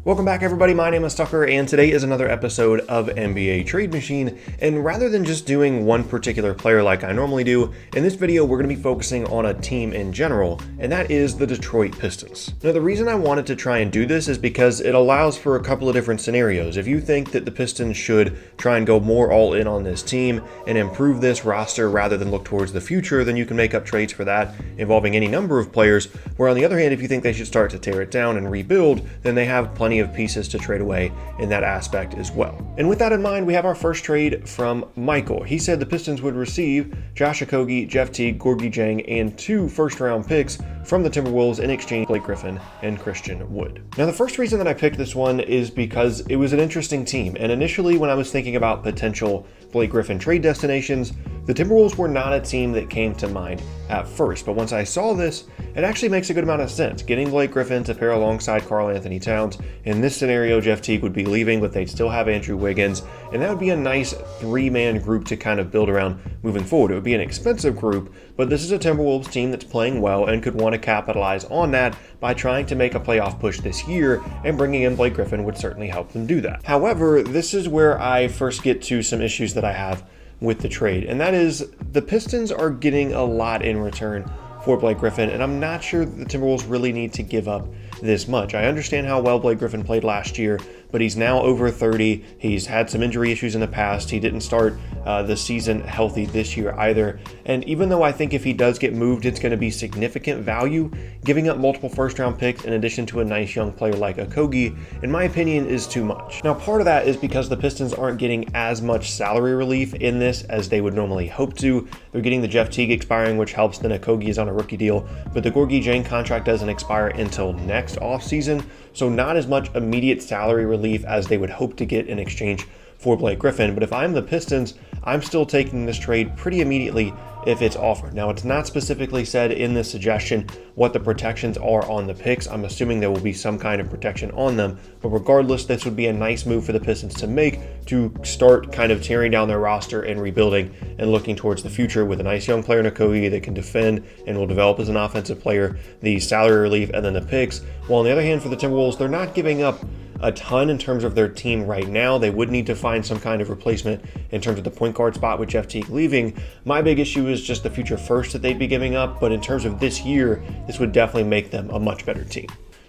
Welcome back, everybody. My name is Tucker, and today is another episode of NBA Trade Machine. And rather than just doing one particular player like I normally do, in this video we're going to be focusing on a team in general, and that is the Detroit Pistons. Now, the reason I wanted to try and do this is because it allows for a couple of different scenarios. If you think that the Pistons should try and go more all in on this team and improve this roster rather than look towards the future, then you can make up trades for that involving any number of players. Where on the other hand, if you think they should start to tear it down and rebuild, then they have plenty of pieces to trade away in that aspect as well. And with that in mind, we have our first trade from Michael. He said the Pistons would receive Josh Okogie, Jeff Teague, Gorgui Dieng, and 2 first-round picks from the Timberwolves in exchange for Blake Griffin and Christian Wood. Now, the first reason that I picked this one is because it was an interesting team. And initially, when I was thinking about potential Blake Griffin trade destinations, the Timberwolves were not a team that came to mind at first. But once I saw this, it actually makes a good amount of sense. Getting Blake Griffin to pair alongside Karl Anthony Towns. In this scenario, Jeff Teague would be leaving, but they'd still have Andrew Wiggins. And that would be a nice 3-man group to kind of build around moving forward. It would be an expensive group, but this is a Timberwolves team that's playing well and could want to capitalize on that by trying to make a playoff push this year, and bringing in Blake Griffin would certainly help them do that. However, this is where I first get to some issues that I have with the trade, and that is the Pistons are getting a lot in return for Blake Griffin, and I'm not sure that the Timberwolves really need to give up this much. I understand how well Blake Griffin played last year, but he's now over 30. He's had some injury issues in the past. He didn't start the season healthy this year either. And even though I think if he does get moved, it's going to be significant value, giving up multiple first-round picks in addition to a nice young player like Okogie, in my opinion, is too much. Now, part of that is because the Pistons aren't getting as much salary relief in this as they would normally hope to. They're getting the Jeff Teague expiring, which helps. Then Okogie is on a rookie deal, but the Gorgui Dieng contract doesn't expire until next offseason, so not as much immediate salary relief as they would hope to get in exchange for Blake Griffin. But if I'm the Pistons, I'm still taking this trade pretty immediately if it's offered. Now, it's not specifically said in this suggestion what the protections are on the picks. I'm assuming there will be some kind of protection on them, but regardless, this would be a nice move for the Pistons to make to start kind of tearing down their roster and rebuilding and looking towards the future with a nice young player in Okogie that can defend and will develop as an offensive player, the salary relief, and then the picks. While on the other hand, for the Timberwolves, they're not giving up a ton in terms of their team right now. They would need to find some kind of replacement in terms of the point guard spot with Jeff Teague leaving. My big issue is just the future first that they'd be giving up, but in terms of this year, this would definitely make them a much better team.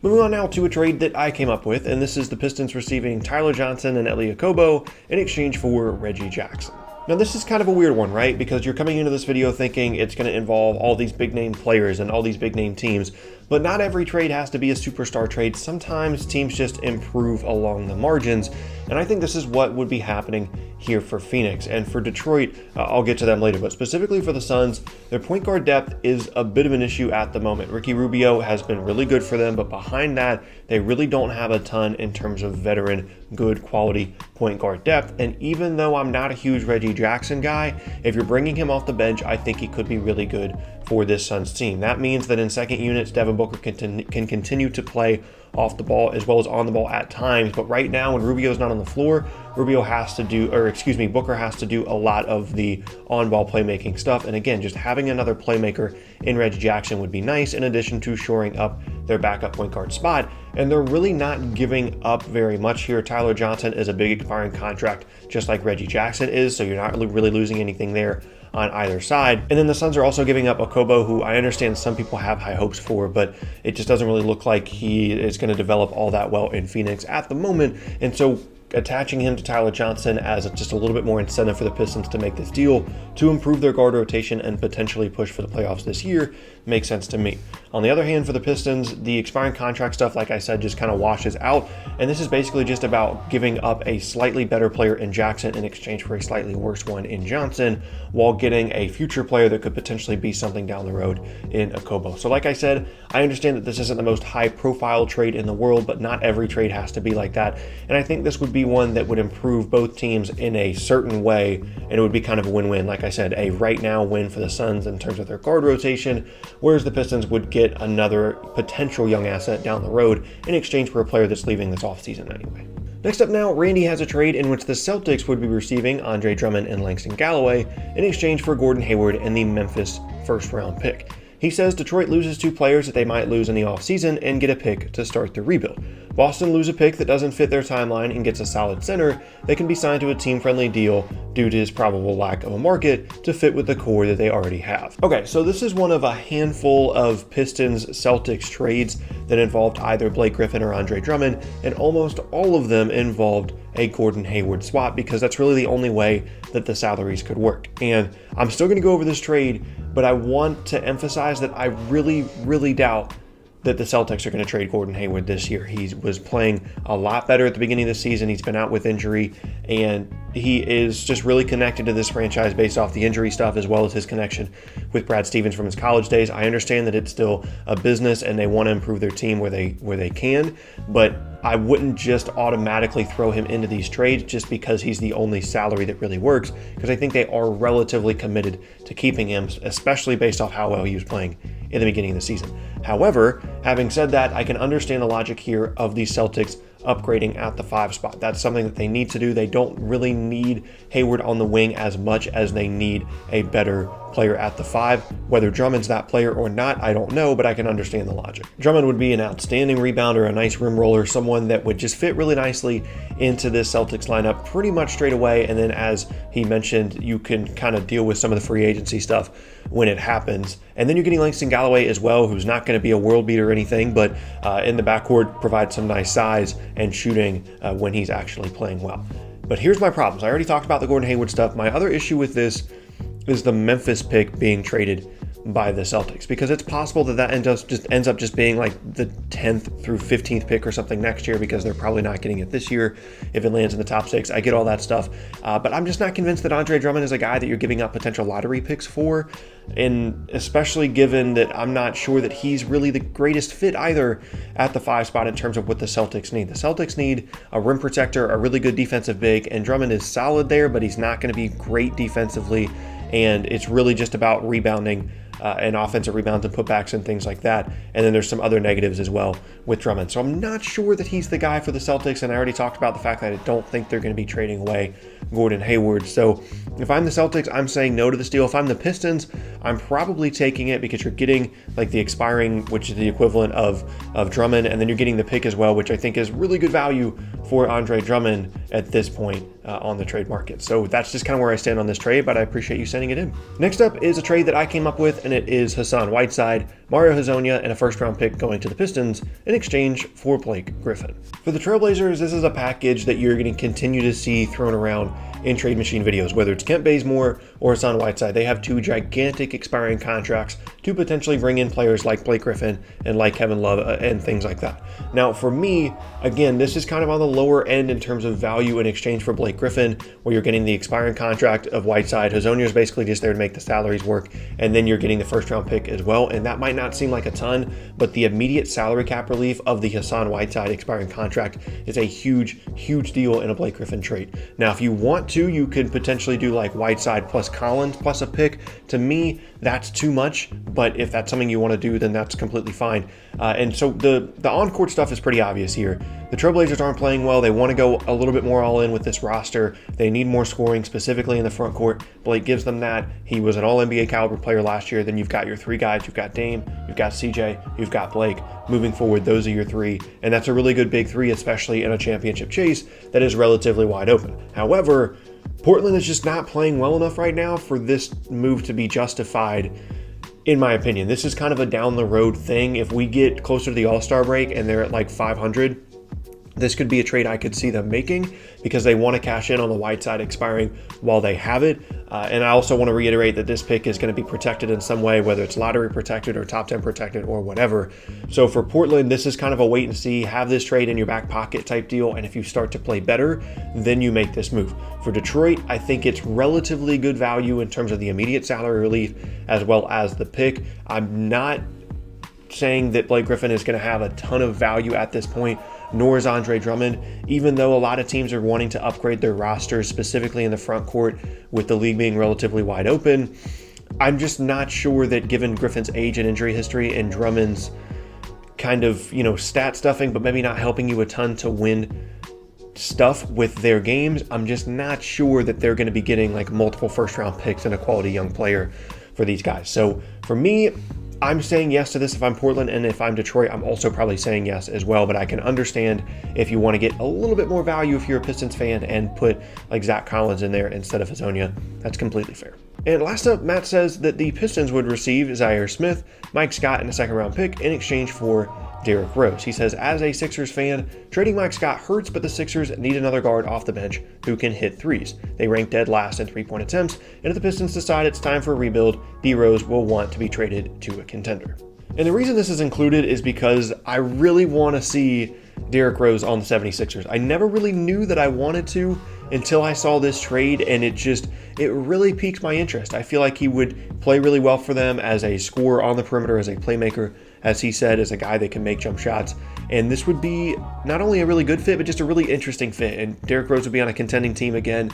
Moving on now to a trade that I came up with, and this is the Pistons receiving Tyler Johnson and Elie Okobo in exchange for Reggie Jackson. Now, this is kind of a weird one, right? Because you're coming into this video thinking it's going to involve all these big name players and all these big name teams, but not every trade has to be a superstar trade. Sometimes teams just improve along the margins, and I think this is what would be happening here for Phoenix. And for Detroit, I'll get to them later, but specifically for the Suns, their point guard depth is a bit of an issue at the moment. Ricky Rubio has been really good for them, but behind that, they really don't have a ton in terms of veteran, good quality point guard depth. And even though I'm not a huge Reggie Jackson guy, if you're bringing him off the bench, I think he could be really good for this Suns team. That means that in second units, Devin Booker can continue to play off the ball as well as on the ball at times. But right now, when Rubio's not on the floor, Booker has to do a lot of the on-ball playmaking stuff. And again, just having another playmaker in Reggie Jackson would be nice, in addition to shoring up their backup point guard spot. And they're really not giving up very much here. Tyler Johnson is a big expiring contract, just like Reggie Jackson is, so you're not really losing anything there on either side. And then the Suns are also giving up Okobo, who I understand some people have high hopes for, but it just doesn't really look like he is going to develop all that well in Phoenix at the moment. And so attaching him to Tyler Johnson as just a little bit more incentive for the Pistons to make this deal to improve their guard rotation and potentially push for the playoffs this year makes sense to me. On the other hand, for the Pistons, the expiring contract stuff, like I said, just kind of washes out. And this is basically just about giving up a slightly better player in Jackson in exchange for a slightly worse one in Johnson, while getting a future player that could potentially be something down the road in Okobo. So like I said, I understand that this isn't the most high-profile trade in the world, but not every trade has to be like that. And I think this would be one that would improve both teams in a certain way, and it would be kind of a win-win. Like I said, a right-now win for the Suns in terms of their guard rotation, whereas the Pistons would get another potential young asset down the road in exchange for a player that's leaving this offseason anyway. Next up now, Randy has a trade in which the Celtics would be receiving Andre Drummond and Langston Galloway in exchange for Gordon Hayward and the Memphis first-round pick. He says Detroit loses 2 players that they might lose in the offseason and get a pick to start the rebuild. Boston lose a pick that doesn't fit their timeline and gets a solid center that can be signed to a team-friendly deal due to his probable lack of a market to fit with the core that they already have. Okay, so this is one of a handful of Pistons-Celtics trades that involved either Blake Griffin or Andre Drummond, and almost all of them involved a Gordon Hayward swap because that's really the only way that the salaries could work. And I'm still going to go over this trade, but I want to emphasize that I really doubt that the Celtics are going to trade Gordon Hayward this year. He was playing a lot better at the beginning of the season. He's been out with injury, and he is just really connected to this franchise based off the injury stuff as well as his connection with Brad Stevens from his college days. I understand that it's still a business and they want to improve their team where they can, but I wouldn't just automatically throw him into these trades just because he's the only salary that really works, because I think they are relatively committed to keeping him, especially based off how well he was playing in the beginning of the season. However, having said that, I can understand the logic here of the Celtics upgrading at the 5 spot. That's something that they need to do. They don't really need Hayward on the wing as much as they need a better player at the 5. Whether Drummond's that player or not, I don't know, but I can understand the logic. Drummond would be an outstanding rebounder, a nice rim roller, someone that would just fit really nicely into this Celtics lineup pretty much straight away. And then, as he mentioned, you can kind of deal with some of the free agency stuff when it happens. And then you're getting Langston Galloway as well, who's not going to be a world beater or anything, but in the backcourt provides some nice size and shooting when he's actually playing well. But here's my problems. I already talked about the Gordon Hayward stuff. My other issue with this is the Memphis pick being traded by the Celtics, because it's possible that ends up just being like the 10th through 15th pick or something next year, because they're probably not getting it this year if it lands in the top 6. I get all that stuff, but I'm just not convinced that Andre Drummond is a guy that you're giving up potential lottery picks for, and especially given that I'm not sure that he's really the greatest fit either at the 5 spot in terms of what the Celtics need. The Celtics need a rim protector, a really good defensive big, and Drummond is solid there, but he's not going to be great defensively, and it's really just about rebounding and offensive rebounds and putbacks and things like that. And then there's some other negatives as well with Drummond. So I'm not sure that he's the guy for the Celtics, and I already talked about the fact that I don't think they're going to be trading away Gordon Hayward. So if I'm the Celtics, I'm saying no to this deal. If I'm the Pistons, I'm probably taking it, because you're getting like the expiring, which is the equivalent of Drummond, and then you're getting the pick as well, which I think is really good value for Andre Drummond at this point on the trade market. So that's just kind of where I stand on this trade, but I appreciate you sending it in. Next up is a trade that I came up with, and it is Hassan Whiteside, Mario Hezonja, and a first-round pick going to the Pistons in exchange for Blake Griffin. For the Trailblazers, this is a package that you're going to continue to see thrown around in Trade Machine videos, whether it's Kent Bazemore or Hassan Whiteside. They have 2 gigantic expiring contracts to potentially bring in players like Blake Griffin and like Kevin Love and things like that. Now, for me, again, this is kind of on the lower end in terms of value in exchange for Blake Griffin, where you're getting the expiring contract of Whiteside. Hezonja is basically just there to make the salaries work, and then you're getting the first-round pick as well. And that might not seem like a ton, but the immediate salary cap relief of the Hassan Whiteside expiring contract is a huge deal in a Blake Griffin trade. Now, if you want to, you could potentially do like Whiteside plus Collins plus a pick. To me, that's too much, but if that's something you want to do, then that's completely fine. And so the on-court stuff is pretty obvious here. The Trailblazers aren't playing well. They want to go a little bit more all in with this roster. They need more scoring, specifically in the front court. Blake gives them that. He was an all-NBA caliber player last year. Then you've got your 3 guys. You've got Dame, you've got CJ, you've got Blake. Moving forward, those are your 3, and that's a really good big 3, especially in a championship chase that is relatively wide open. However, Portland is just not playing well enough right now for this move to be justified, in my opinion. This is kind of a down the road thing. If we get closer to the All-Star break and they're at like 500, this could be a trade I could see them making, because they want to cash in on the Whiteside expiring while they have it. And I also want to reiterate that this pick is going to be protected in some way, whether it's lottery protected or top 10 protected or whatever. So for Portland, this is kind of a wait and see, have this trade in your back pocket type deal. And if you start to play better, then you make this move. For Detroit, I think it's relatively good value in terms of the immediate salary relief as well as the pick. I'm not saying that Blake Griffin is going to have a ton of value at this point, nor is Andre Drummond, even though a lot of teams are wanting to upgrade their rosters, specifically in the front court, with the league being relatively wide open. I'm just not sure that, given Griffin's age and injury history and Drummond's kind of, stat stuffing, but maybe not helping you a ton to win stuff with their games, I'm just not sure that they're going to be getting like multiple first-round picks and a quality young player for these guys. So for me, I'm saying yes to this if I'm Portland, and if I'm Detroit, I'm also probably saying yes as well, but I can understand if you want to get a little bit more value if you're a Pistons fan and put like Zach Collins in there instead of Hezonja. That's completely fair. And last up, Matt says that the Pistons would receive Zaire Smith, Mike Scott, and a second-round pick in exchange for Derrick Rose. He says, as a Sixers fan, trading Mike Scott hurts, but the Sixers need another guard off the bench who can hit threes. They rank dead last in three-point attempts, and if the Pistons decide it's time for a rebuild, D. Rose will want to be traded to a contender. And the reason this is included is because I really want to see Derrick Rose on the 76ers. I never really knew that I wanted to until I saw this trade, and it really piqued my interest. I feel like he would play really well for them as a scorer on the perimeter, as a playmaker, as he said, as a guy that can make jump shots. And this would be not only a really good fit, but just a really interesting fit. And Derrick Rose would be on a contending team again.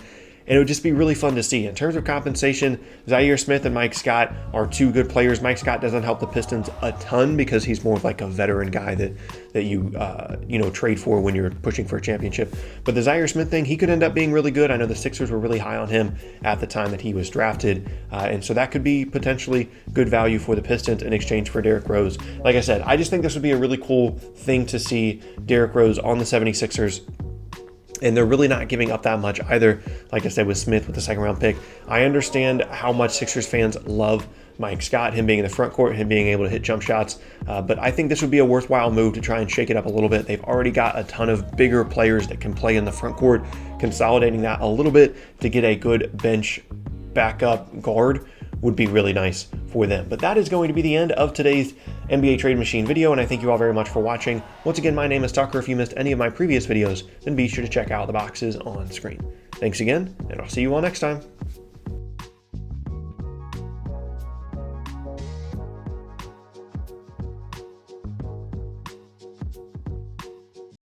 And it would just be really fun to see. In terms of compensation, Zaire Smith and Mike Scott are two good players. Mike Scott doesn't help the Pistons a ton because he's more of like a veteran guy that you trade for when you're pushing for a championship. But the Zaire Smith thing, he could end up being really good. I know the Sixers were really high on him at the time that he was drafted. And so that could be potentially good value for the Pistons in exchange for Derrick Rose. Like I said, I just think this would be a really cool thing to see Derrick Rose on the 76ers. And they're really not giving up that much either. Like I said, with Smith with the second round pick, I understand how much Sixers fans love Mike Scott, him being in the front court, him being able to hit jump shots. But I think this would be a worthwhile move to try and shake it up a little bit. They've already got a ton of bigger players that can play in the front court. Consolidating that a little bit to get a good bench backup guard would be really nice for them. But that is going to be the end of today's NBA Trade Machine video, and I thank you all very much for watching. Once again, my name is Tucker. If you missed any of my previous videos, then be sure to check out the boxes on screen. Thanks again, and I'll see you all next time.